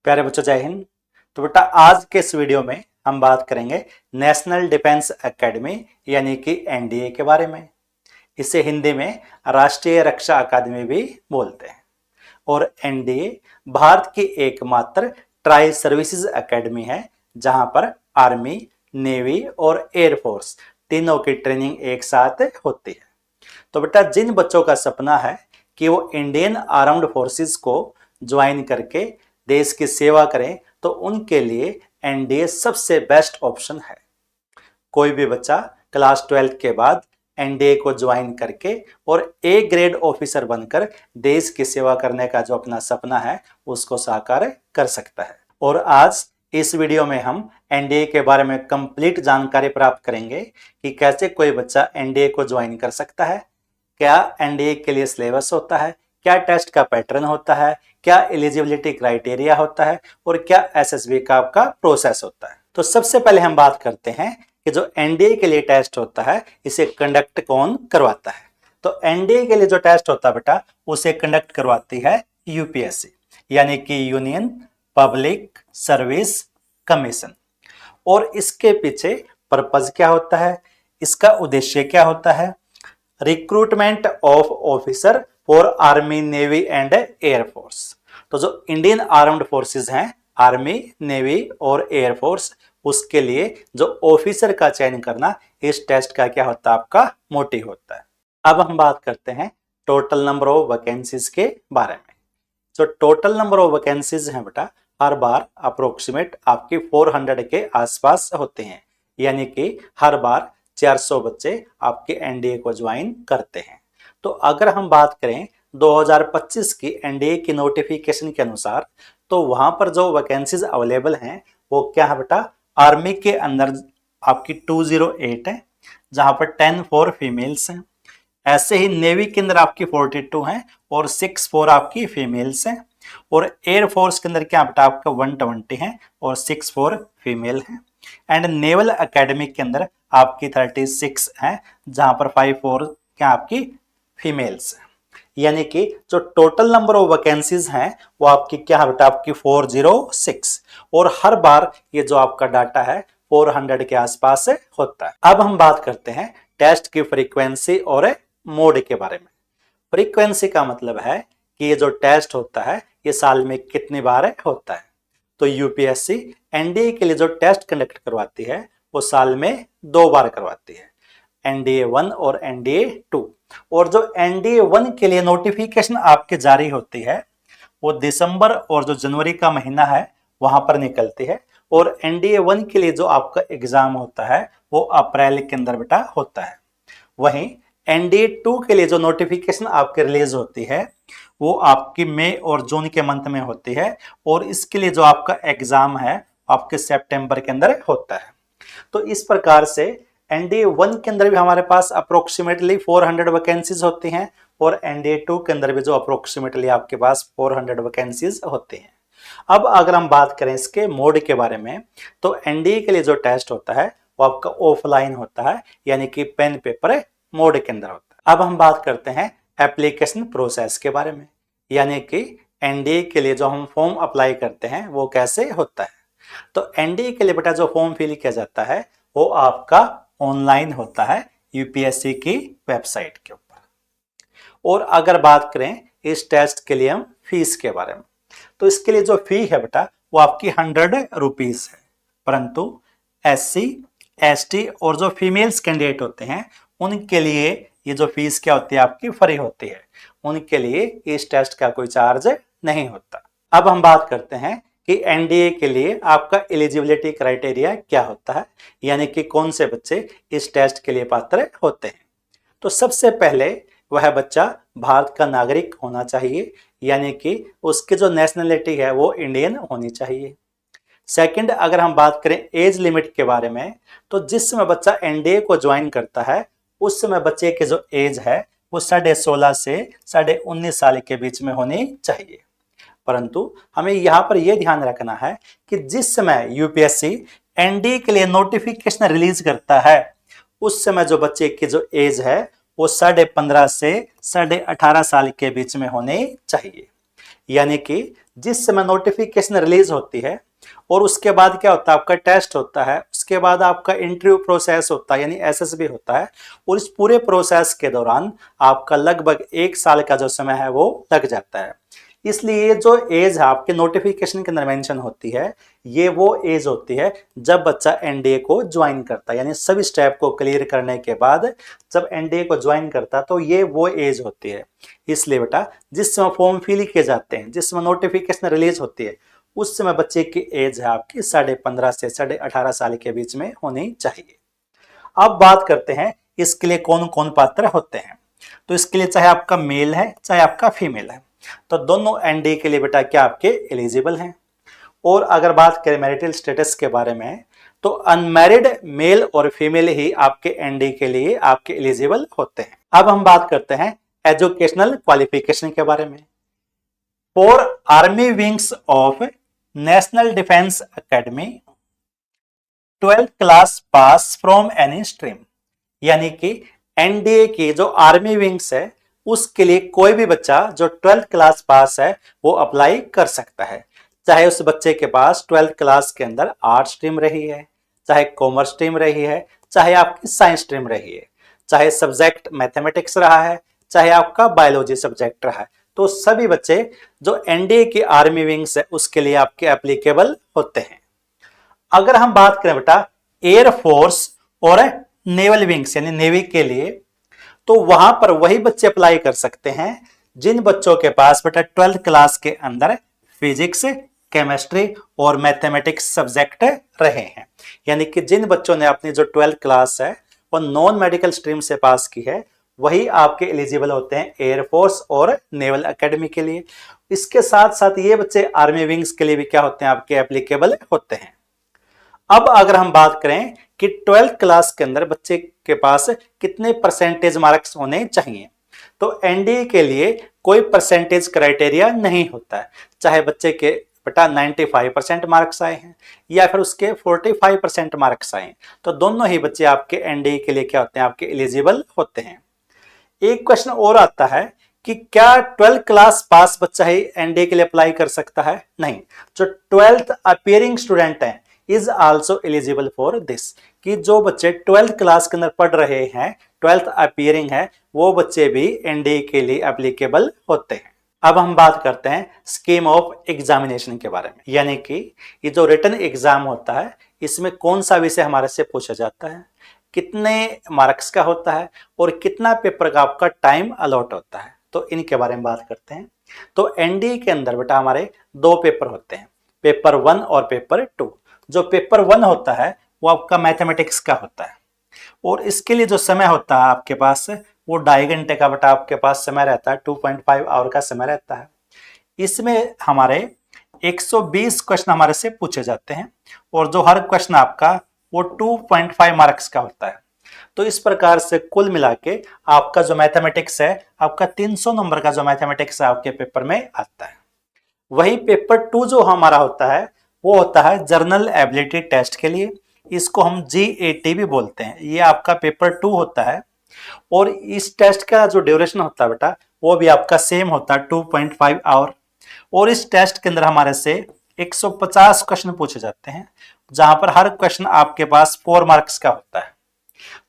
प्यारे बच्चों, जय हिंद। तो बेटा आज के इस वीडियो में हम बात करेंगे नेशनल डिफेंस एकेडमी यानी कि एनडीए के बारे में। इसे हिंदी में राष्ट्रीय रक्षा अकादमी भी बोलते हैं। और एनडीए भारत की एकमात्र ट्राई सर्विसेज एकेडमी है जहां पर आर्मी, नेवी और एयरफोर्स तीनों की ट्रेनिंग एक साथ होती है। तो बेटा जिन बच्चों का सपना है कि वो इंडियन आर्म्ड फोर्सेस को ज्वाइन करके देश की सेवा करें, तो उनके लिए एनडीए सबसे बेस्ट ऑप्शन है। कोई भी बच्चा क्लास 12 के बाद एनडीए को ज्वाइन करके और ए ग्रेड ऑफिसर बनकर देश की सेवा करने का जो अपना सपना है उसको साकार कर सकता है। और आज इस वीडियो में हम एनडीए के बारे में कंप्लीट जानकारी प्राप्त करेंगे कि कैसे कोई बच्चा एनडीए को ज्वाइन कर सकता है, क्या एनडीए के लिए सिलेबस होता है, क्या टेस्ट का पैटर्न होता है, क्या एलिजिबिलिटी क्राइटेरिया होता है और क्या एसएसबी का आपका प्रोसेस होता है। तो सबसे पहले हम बात करते हैं कि जो एनडीए के लिए टेस्ट होता है इसे कंडक्ट कौन करवाता है। तो एनडीए के लिए जो टेस्ट होता है बेटा उसे कंडक्ट करवाती है यूपीएससी यानी कि यूनियन पब्लिक सर्विस कमीशन। और इसके पीछे पर्पज क्या होता है, इसका उद्देश्य क्या होता है? Recruitment of officer for army, navy and air force. तो जो इंडियन आर्म्ड फोर्सेस हैं, आर्मी, नेवी और एयरफोर्स, उसके लिए जो ऑफिसर का चयन करना इस टेस्ट का क्या होता है, आपका मोटिव होता है। अब हम बात करते हैं टोटल नंबर ऑफ वैकेंसीज के बारे में। जो टोटल नंबर ऑफ वैकेंसीज हैं बेटा हर बार अप्रोक्सीमेट आपकी 400 के आसपास होते हैं, यानी कि हर बार 400 बच्चे आपके एनडीए को ज्वाइन करते हैं। तो अगर हम बात करें 2025 की एनडीए की नोटिफिकेशन के अनुसार, तो वहां पर जो वैकेंसीज अवेलेबल हैं वो क्या है बेटा, आर्मी के अंदर आपकी 208 है जहां पर 10 फॉर फीमेल्स हैं। ऐसे ही नेवी के अंदर आपकी 42 हैं और 6 फॉर आपकी फीमेल्स हैं। और एयरफोर्स के अंदर क्या बेटा आपका 120 है और 6 फॉर फीमेल हैं। एंड नेवल एकेडमी के अंदर आपकी 36 है जहां पर 5 फॉर क्या आपकी फीमेल्स है। यानी कि जो टोटल नंबर ऑफ वैकेंसीज हैं वो आपकी क्या है बेटा, आपकी 406। और हर बार ये जो आपका डाटा है 400 के आसपास होता है। अब हम बात करते हैं टेस्ट की फ्रीक्वेंसी और मोड के बारे में। फ्रीक्वेंसी का मतलब है कि ये जो टेस्ट होता है ये साल में कितनी बार होता है। तो यूपीएससी एनडीए के लिए जो टेस्ट कंडक्ट करवाती है वो साल में 2 बार करवाती है, एनडीए 1 और एनडीए 2। और जो एनडीए 1 के लिए नोटिफिकेशन आपके जारी होती है वो दिसंबर और जो जनवरी का महीना है वहां पर निकलती है। और एनडीए 1 के लिए जो आपका एग्जाम होता है वो अप्रैल के अंदर बेटा होता है। वहीं एनडीए 2 के लिए जो नोटिफिकेशन आपके रिलीज होती है वो आपकी मई और जून के मंथ में होती है। और इसके लिए जो आपका एग्जाम है आपके सितंबर के अंदर होता है। तो इस प्रकार से एनडीए 1 के अंदर भी हमारे पास अप्रोक्सीमेटली 400 वैकेंसीज होती हैं और एनडीए 2 के अंदर भी जो अप्रोक्सीमेटली आपके पास 400 वैकेंसीज होती हैं। अब अगर हम बात करें इसके मोड के बारे में, तो एनडीए के लिए जो टेस्ट होता है वो आपका ऑफलाइन होता है, यानी कि पेन पेपर मोड के अंदर होता है। अब हम बात करते हैं एप्लीकेशन प्रोसेस के बारे में, यानी कि एनडीए के लिए जो हम फॉर्म अप्लाई करते हैं वो कैसे होता है। तो एनडीए के लिए बेटा जो फॉर्म फिल किया जाता है वो आपका ऑनलाइन होता है यूपीएससी की वेबसाइट के ऊपर। और अगर बात करें इस टेस्ट के लिए हम फीस के बारे में, तो इसके लिए जो फी है बेटा वो आपकी 100 रुपीज है। परंतु एससी, एसटी और जो फीमेल्स कैंडिडेट होते हैं उनके लिए ये जो फीस क्या होती है, आपकी फ्री होती है। उनके लिए इस टेस्ट का कोई चार्ज नहीं होता। अब हम बात करते हैं कि एनडीए के लिए आपका एलिजिबिलिटी क्राइटेरिया क्या होता है, यानी कि कौन से बच्चे इस टेस्ट के लिए पात्र होते हैं। तो सबसे पहले वह बच्चा भारत का नागरिक होना चाहिए, यानी कि उसकी जो नेशनलिटी है वो इंडियन होनी चाहिए। सेकंड, अगर हम बात करें एज लिमिट के बारे में, तो जिस समय बच्चा एनडीए को ज्वाइन करता है उस समय बच्चे की जो एज है वो 16.5 से 19.5 साल के बीच में होनी चाहिए। परंतु हमें यहाँ पर यह ध्यान रखना है कि जिस समय यूपीएससी एनडीए के लिए नोटिफिकेशन रिलीज करता है उस समय जो बच्चे की जो एज है वो 15.5 से 18.5 साल के बीच में होनी चाहिए। यानी कि जिस समय नोटिफिकेशन रिलीज होती है और उसके बाद क्या होता है, आपका टेस्ट होता है, उसके बाद आपका इंटरव्यू प्रोसेस होता है यानी एसएसबी होता है, और इस पूरे प्रोसेस के दौरान आपका लगभग 1 साल का जो समय है वो लग जाता है। इसलिए जो एज है आपके नोटिफिकेशन के अंदर मेंशन होती है, ये वो एज होती है जब बच्चा एनडीए को ज्वाइन करता है, यानी सभी स्टेप को क्लियर करने के बाद जब एनडीए को ज्वाइन करता है तो ये वो एज होती है। इसलिए बेटा जिस समय फॉर्म फिल किए जाते हैं, जिस समय नोटिफिकेशन रिलीज होती है, उस समय बच्चे की एज है आपकी 15.5 से 18.5 साल के बीच में होनी चाहिए। अब बात करते हैं इसके लिए कौन कौन पात्र होते हैं। तो इसके लिए चाहे आपका मेल है चाहे आपका फीमेल है, तो दोनों एनडीए के लिए बेटा क्या आपके एलिजिबल हैं। और अगर बात करें मैरिटल स्टेटस के बारे में, तो अनमैरिड मेल और फीमेल ही आपके एनडीए के लिए आपके एलिजिबल होते हैं। अब हम बात करते हैं एजुकेशनल क्वालिफिकेशन के बारे में। For army wings of national defence academy 12th class pass from any stream, यानी कि एनडीए की जो आर्मी विंग्स है उसके लिए कोई भी बच्चा जो 12th क्लास पास है वो अप्लाई कर सकता है, चाहे उस बच्चे के पास 12th क्लास के अंदर आर्ट स्ट्रीम रही है, चाहे कॉमर्स स्ट्रीम रही है, चाहे आपकी साइंस स्ट्रीम रही है, चाहे सब्जेक्ट मैथमेटिक्स रहा है, चाहे आपका बायोलॉजी सब्जेक्ट रहा है, तो सभी बच्चे जो एनडीए की आर्मी विंग्स है उसके लिए आपके एप्लीकेबल होते हैं। अगर हम बात करें बेटा एयरफोर्स और नेवल विंग्स यानी नेवी के लिए, तो वहां पर वही बच्चे अप्लाई कर सकते हैं जिन बच्चों के पास बेटा 12th क्लास के अंदर फिजिक्स, केमिस्ट्री और मैथमेटिक्स सब्जेक्ट रहे हैं, यानी कि जिन बच्चों ने अपनी जो 12th क्लास है वो नॉन मेडिकल स्ट्रीम से पास की है, वही आपके एलिजिबल होते हैं एयरफोर्स और नेवल एकेडमी के लिए। इसके साथ साथ ये बच्चे आर्मी विंग्स के लिए भी क्या होते हैं, आपके एप्लीकेबल होते हैं। अब अगर हम बात करें कि 12th क्लास के अंदर बच्चे के पास कितने परसेंटेज मार्क्स होने चाहिए, तो एनडीए के लिए कोई परसेंटेज क्राइटेरिया नहीं होता है, चाहे बच्चे के बेटा 95% मार्क्स आए हैं या फिर उसके 45% मार्क्स आए, तो दोनों ही बच्चे आपके एनडीए के लिए क्या होते हैं, आपके एलिजिबल होते हैं। एक क्वेश्चन और आता है कि क्या 12th क्लास पास बच्चा ही एनडीए के लिए अप्लाई कर सकता है? नहीं, जो 12th अपीयरिंग स्टूडेंट हैं is also eligible for this, कि जो बच्चे 12th क्लास के अंदर पढ़ रहे हैं, 12th अपीयरिंग है, वो बच्चे भी एनडीए के लिए एप्लीकेबल होते हैं। अब हम बात करते हैं स्कीम ऑफ एग्जामिनेशन के बारे में, यानी कि ये जो रिटन एग्जाम होता है इसमें कौन सा विषय हमारे से पूछा जाता है, कितने मार्क्स का होता है और कितना पेपर का आपका टाइम अलॉट होता है, तो इनके बारे में बात करते हैं। तो एनडीए के अंदर बेटा हमारे 2 पेपर होते हैं, पेपर 1 और पेपर 2। जो पेपर 1 होता है वो आपका मैथमेटिक्स का होता है, और इसके लिए जो समय होता है आपके पास वो 2.5 घंटे का बेटा आपके पास समय रहता है, 2.5 आवर का समय रहता है। इसमें हमारे 120 क्वेश्चन हमारे से पूछे जाते हैं, और जो हर क्वेश्चन आपका वो 2.5 मार्क्स का होता है। तो इस प्रकार से कुल मिला के आपका जो मैथमेटिक्स है, आपका 300 नंबर का जो मैथमेटिक्स है आपके पेपर में आता है। वही पेपर 2 जो हमारा होता है वो होता है जर्नल एबिलिटी टेस्ट के लिए, इसको हम जीएटी भी बोलते हैं। ये आपका पेपर 2 होता है, और इस टेस्ट का जो ड्यूरेशन होता है बेटा वो भी आपका सेम होता है 2.5 आवर, और इस टेस्ट के अंदर हमारे से 150 क्वेश्चन पूछे जाते हैं, जहां पर हर क्वेश्चन आपके पास 4 मार्क्स का होता है।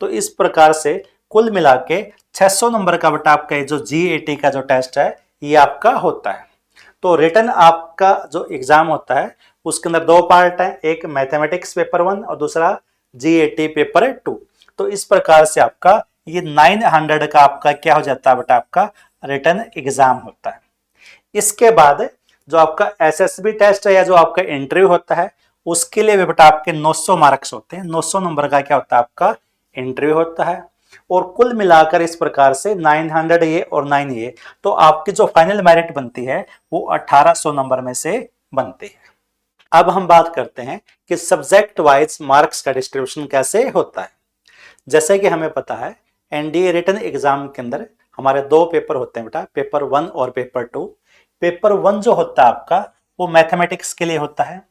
तो इस प्रकार से कुल मिला के 600 नंबर का बेटा आपका जो जीएटी का जो टेस्ट है ये आपका होता है। तो रिटन आपका जो एग्जाम होता है उसके अंदर 2 पार्ट है, एक मैथमेटिक्स पेपर 1 और दूसरा जीएटी पेपर 2। तो इस प्रकार से आपका ये 900 का आपका क्या हो जाता है बेटा, आपका रिटन एग्जाम होता है। इसके बाद जो आपका एसएसबी टेस्ट है या जो आपका इंटरव्यू होता है उसके लिए भी बेटा आपके 900 मार्क्स होते हैं, 900 नंबर का क्या होता है आपका इंटरव्यू होता है, और कुल मिलाकर इस प्रकार से 900 ये और 9 ये, तो आपकी जो फाइनल मेरिट बनती है वो 1800 नंबर में से बनती है। अब हम बात करते हैं कि सब्जेक्ट वाइज मार्क्स का डिस्ट्रीब्यूशन कैसे होता है। जैसे कि हमें पता है एनडीए रिटन एग्जाम के अंदर हमारे 2 पेपर होते हैं बेटा, पेपर 1 और पेपर 2। पेपर 1 जो होता है आपका वो मैथमेटिक्स के लिए होता है,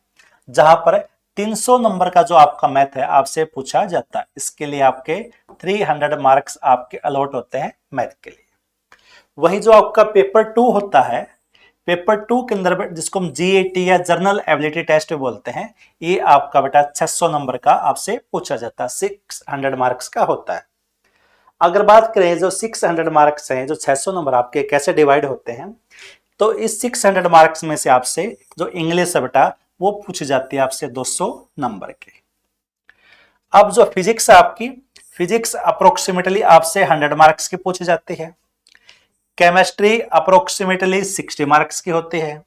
जहां पर 300 नंबर का जो आपका मैथ है आपसे पूछा जाता है, इसके लिए आपके 300 मार्क्स आपके अलॉट होते हैं मैथ के लिए। वही जो आपका पेपर 2 होता है, पेपर 2 के अंदर जिसको हम जीएटी या जर्नल एबिलिटी टेस्ट बोलते हैं, ये आपका बेटा 600 नंबर का आपसे पूछा जाता है, 600 मार्क्स का होता है। अगर बात करें जो 600 मार्क्स हैं, जो 600 नंबर आपके कैसे डिवाइड होते हैं, तो इस 600 मार्क्स में से आपसे जो इंग्लिश है बेटा वो पूछी जाती है आपसे 200 नंबर के। अब जो फिजिक्स है आपकी, फिजिक्स अप्रोक्सीमेटली आपसे 100 मार्क्स की पूछी जाती है। केमिस्ट्री अप्रोक्सीमेटली 60 मार्क्स की होती है।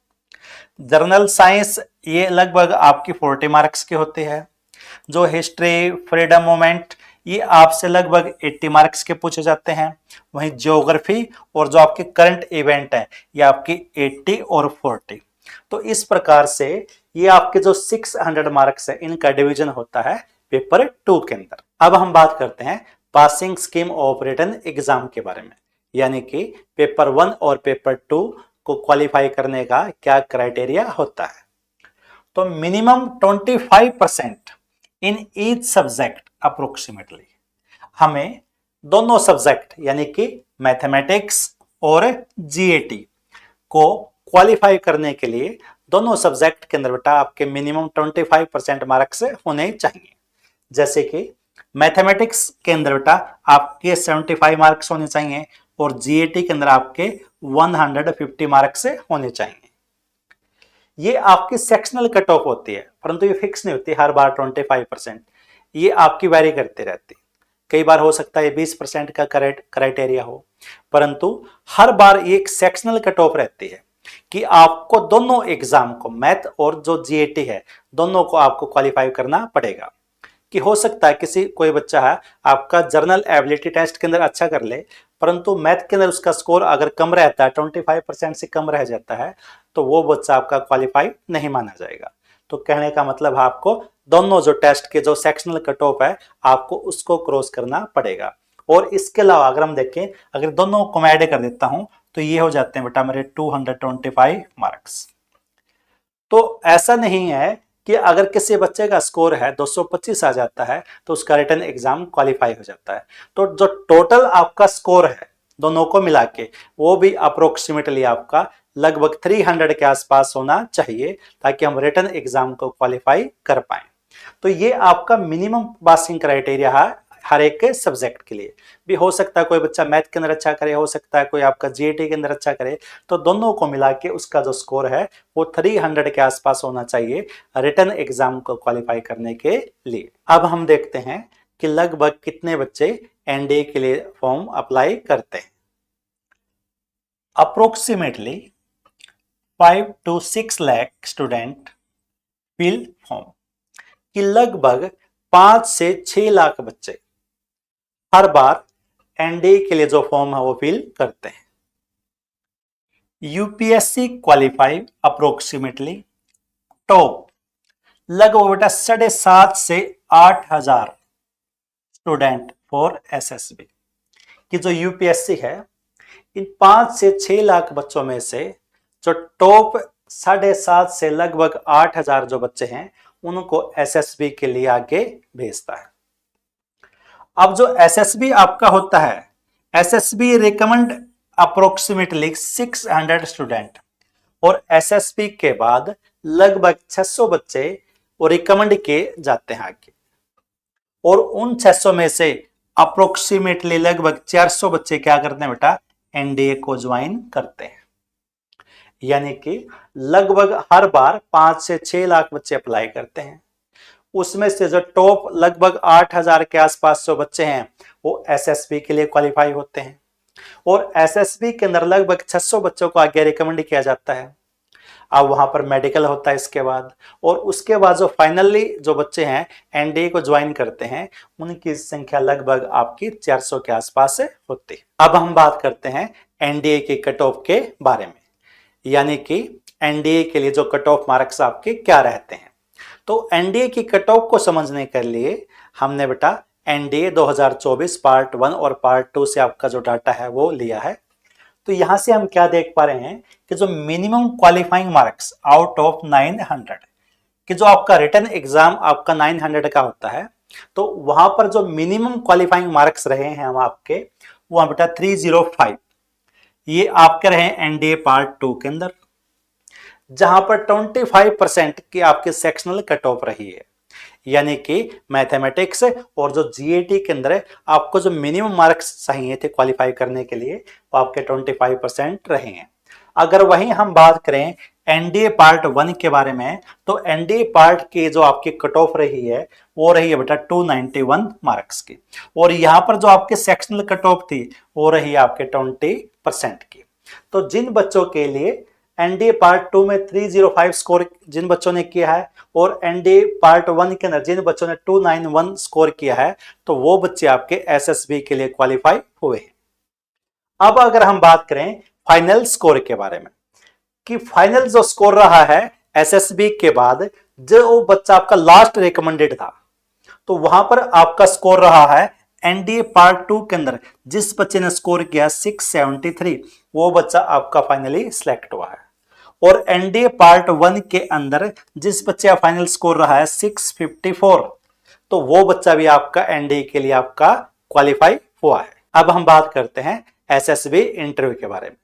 जर्नल साइंस ये लगभग आपकी 40 मार्क्स की होती है। जो हिस्ट्री, फ्रीडम मूवमेंट ये आपसे लगभग 80 मार्क्स के पूछे जाते हैं। वहीं ज्योग्राफी और जो आपके करंट इवेंट है ये आपकी 80 और 40। तो इस प्रकार से ये आपके जो 600 मार्क्स है इनका डिवीजन होता है पेपर 2 के अंदर। अब हम बात करते हैं passing scheme of written exam के बारे में, यानी कि पेपर 1 और पेपर 2 को क्वालिफाई करने का क्या क्राइटेरिया होता है। तो minimum 25% in each subject approximately, हमें दोनों सब्जेक्ट यानी कि मैथमेटिक्स और जीएटी को क्वालिफाई करने के लिए दोनों सब्जेक्ट के अंदर बेटा आपके मिनिमम 25% मार्क्स होने चाहिए। जैसे कि मैथमेटिक्स के अंदर बेटा आपके 75 मार्क्स होने चाहिए और जीएटी के अंदर आपके 150 मार्क्स होने चाहिए। ये आपकी सेक्शनल कट ऑफ होती है, परंतु ये फिक्स नहीं होती हर बार 25%, ये आपकी वैरी करती रहती है। कई बार हो सकता है 20% का क्राइटेरिया हो, परंतु हर बार ये एक सेक्शनल कट ऑफ रहती है कि आपको दोनों एग्जाम को, मैथ और जो जीएटी है, दोनों को आपको क्वालिफाई करना पड़ेगा। कि हो सकता है किसी कोई बच्चा है आपका जर्नल एबिलिटी टेस्ट के अंदर अच्छा कर ले, परंतु मैथ के अंदर उसका स्कोर अगर कम रहता है, 25% से कम रह जाता है, तो वो बच्चा आपका क्वालिफाई नहीं माना जाएगा। तो कहने का मतलब आपको दोनों जो टेस्ट के जो सेक्शनल कट ऑफ है आपको उसको क्रॉस करना पड़ेगा। और इसके अलावा अगर हम देखें, अगर दोनों को मैं ऐड कर देता हूं तो ये हो जाते हैं बेटा मेरे 225 मार्क्स। तो ऐसा नहीं है कि अगर किसी बच्चे का स्कोर है 225 आ जाता है तो उसका रिटन एग्जाम क्वालिफाई हो जाता है। तो जो टोटल आपका स्कोर है दोनों को मिला के वो भी अप्रोक्सीमेटली आपका लगभग 300 के आसपास होना चाहिए ताकि हम रिटन एग्जाम को क्वालिफाई कर पाए। तो ये आपका मिनिमम पासिंग क्राइटेरिया है हर एक के सब्जेक्ट के लिए। भी हो सकता है कोई बच्चा मैथ के अंदर अच्छा करे, हो सकता है कोई आपका जीएटी के अंदर अच्छा करे, तो दोनों को मिला के उसका जो स्कोर है वो 300 के आसपास होना चाहिए रिटन एग्जाम को क्वालिफाई करने के लिए। अब हम देखते हैं कि लगभग कितने बच्चे एनडीए के लिए फॉर्म अप्लाई करते हैं। Approximately 5 to 6 lakh student fill form, कि लगभग 5 से 6 लाख बच्चे हर बार एनडीए के लिए जो फॉर्म है वो फिल करते हैं। यूपीएससी क्वालिफाई अप्रोक्सीमेटली टॉप लगभग बेटा 7.5 से 8,000 स्टूडेंट फॉर एसएसबी, कि जो यूपीएससी है इन 5 से 6 लाख बच्चों में से जो टॉप 7.5 से लगभग 8,000 जो बच्चे हैं उनको एसएसबी के लिए आगे भेजता है। अब जो एसएसबी आपका होता है, एसएसबी रिकमेंड अप्रोक्सीमेटली 600 स्टूडेंट और एसएसबी के बाद लगभग 600 बच्चे वो रिकमेंड किए जाते हैं आगे, और उन 600 में से अप्रोक्सीमेटली लगभग 400 बच्चे क्या करते हैं बेटा एनडीए को ज्वाइन करते हैं। यानी कि लगभग हर बार 5 से 6 लाख बच्चे अप्लाई करते हैं, उसमें से जो टॉप लगभग 8,000 के आसपास जो बच्चे हैं वो एसएसबी के लिए क्वालिफाई होते हैं, और एसएसबी के अंदर लगभग 600 बच्चों को आगे रिकमेंड किया जाता है। अब वहां पर मेडिकल होता है इसके बाद, और उसके बाद जो फाइनली जो बच्चे हैं एनडीए को ज्वाइन करते हैं उनकी संख्या लगभग आपकी 400 के आसपास होती है। अब हम बात करते हैं एनडीए के कट ऑफ के बारे में, यानी कि एनडीए के लिए जो कट ऑफ मार्क्स आपके क्या रहते हैं। तो एनडीए की कट ऑफ को समझने के लिए हमने बेटा एनडीए 2024 पार्ट 1 और पार्ट 2 से आपका जो डाटा है वो लिया है। तो यहां से हम क्या देख पा रहे हैं कि जो minimum qualifying marks out of 900, कि जो आपका रिटन एग्जाम आपका 900 का होता है, तो वहां पर जो मिनिमम क्वालिफाइंग मार्क्स रहे हैं हम आपके वो बेटा 305, ये आपके रहे एनडीए पार्ट 2 के अंदर। जहां पर 25% की आपकी सेक्शनल कट ऑफ रही है। यानी कि मैथमेटिक्स और जो जीएटी के अंदर आपको जो मिनिमम मार्क्स चाहिए थे क्वालिफाई करने के लिए वो आपके 25% रहे हैं। अगर वहीं हम बात करें एनडीए पार्ट 1 के बारे में, तो एनडीए पार्ट की जो आपकी कट ऑफ रही है वो रही है बेटा 291 मार्क्स की, और यहां पर जो आपके सेक्शनल कट ऑफ थी वो रही है आपके 20% की। तो जिन बच्चों के लिए एनडीए पार्ट 2 में 305 स्कोर जिन बच्चों ने किया है और एनडीए पार्ट 1 के अंदर जिन बच्चों ने 291 स्कोर किया है, तो वो बच्चे आपके एसएसबी के लिए क्वालिफाई हुए हैं। अब अगर हम बात करें फाइनल स्कोर के बारे में कि फाइनल जो स्कोर रहा है एसएसबी के बाद, जो बच्चा आपका लास्ट रिकमेंडेड था, तो वहां पर आपका स्कोर रहा है एनडीए पार्ट 2 के अंदर जिस बच्चे ने स्कोर किया 673, वो बच्चा आपका फाइनली सिलेक्ट हुआ है। और एनडीए पार्ट 1 के अंदर जिस बच्चे का फाइनल स्कोर रहा है 654, तो वो बच्चा भी आपका एनडीए के लिए आपका क्वालिफाई हुआ है। अब हम बात करते हैं एसएसबी इंटरव्यू के बारे में।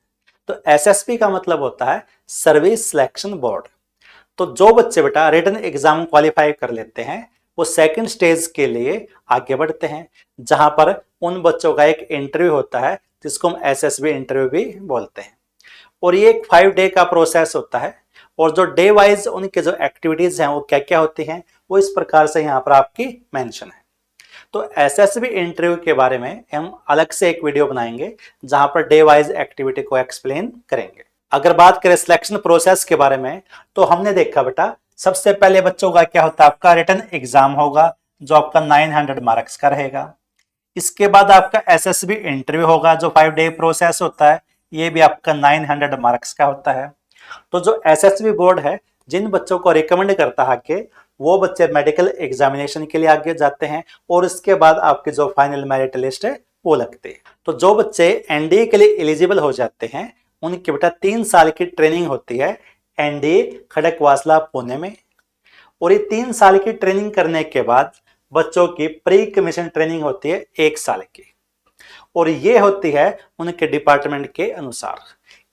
तो एसएसबी का मतलब होता है सर्विस सिलेक्शन बोर्ड। तो जो बच्चे बेटा रिटन एग्जाम क्वालिफाई कर लेते हैं वो सेकंड स्टेज के लिए आगे बढ़ते हैं, जहां पर उन बच्चों का एक इंटरव्यू होता है जिसको हम एसएसबी इंटरव्यू भी बोलते हैं। और ये एक 5 डे का प्रोसेस होता है, और जो डे वाइज उनके जो एक्टिविटीज हैं वो क्या क्या होती हैं वो इस प्रकार से यहाँ पर आपकी मेंशन है। तो एसएसबी इंटरव्यू के बारे में हम अलग से एक वीडियो बनाएंगे जहां पर डे वाइज एक्टिविटी को एक्सप्लेन करेंगे। अगर बात करें सिलेक्शन प्रोसेस के बारे में, तो हमने देखा बेटा सबसे पहले बच्चों का क्या होता है, आपका रिटन एग्जाम होगा जो आपका 900 मार्क्स का रहेगा। इसके बाद आपका एसएसबी इंटरव्यू होगा जो 5 डे प्रोसेस होता है, ये भी आपका 900 मार्क्स का होता है। तो जो एसएसबी बोर्ड है जिन बच्चों को रिकमेंड करता है कि वो बच्चे मेडिकल एग्जामिनेशन के लिए आगे जाते हैं, और इसके बाद आपकी जो फाइनल मेरिट लिस्ट है वो लगती है। तो जो बच्चे एनडीए के लिए एलिजिबल हो जाते हैं उनकी बेटा 3 साल की ट्रेनिंग होती है एनडीए खड़कवासला पुणे में, और ये 3 साल की ट्रेनिंग करने के बाद बच्चों की प्री कमीशन ट्रेनिंग होती है 1 साल की, और ये होती है उनके डिपार्टमेंट के अनुसार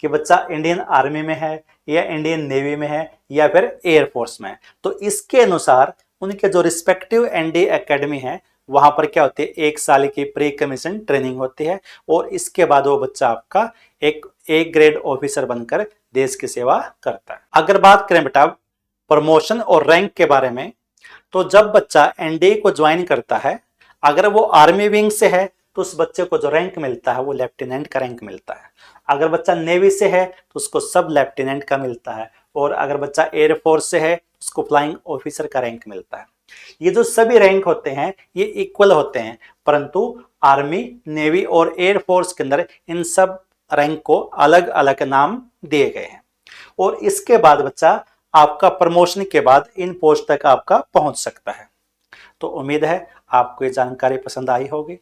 कि बच्चा इंडियन आर्मी में है या इंडियन नेवी में है या फिर एयरफोर्स में है। तो इसके अनुसार उनके जो रिस्पेक्टिव एनडीए एकेडमी है वहां पर क्या होती है 1 साल की प्री कमीशन ट्रेनिंग होती है, और इसके बाद वो बच्चा आपका एक ग्रेड ऑफिसर बनकर देश की सेवा करता है। अगर बात करें बेटा प्रमोशन और रैंक के बारे में, तो जब बच्चा एनडीए को ज्वाइन करता है, अगर वो आर्मी विंग से है तो उस बच्चे को जो रैंक मिलता है वो लेफ्टिनेंट का रैंक मिलता है। अगर बच्चा नेवी से है तो उसको सब लेफ्टिनेंट का मिलता है, और अगर बच्चा एयरफोर्स से है तो उसको फ्लाइंग ऑफिसर का रैंक मिलता है। ये जो सभी रैंक होते हैं ये इक्वल होते हैं, परंतु आर्मी, नेवी और एयरफोर्स के अंदर इन सब रैंक को अलग अलग नाम दिए गए हैं। और इसके बाद बच्चा आपका प्रमोशन के बाद इन पोस्ट तक आपका पहुंच सकता है। तो उम्मीद है आपको ये जानकारी पसंद आई होगी।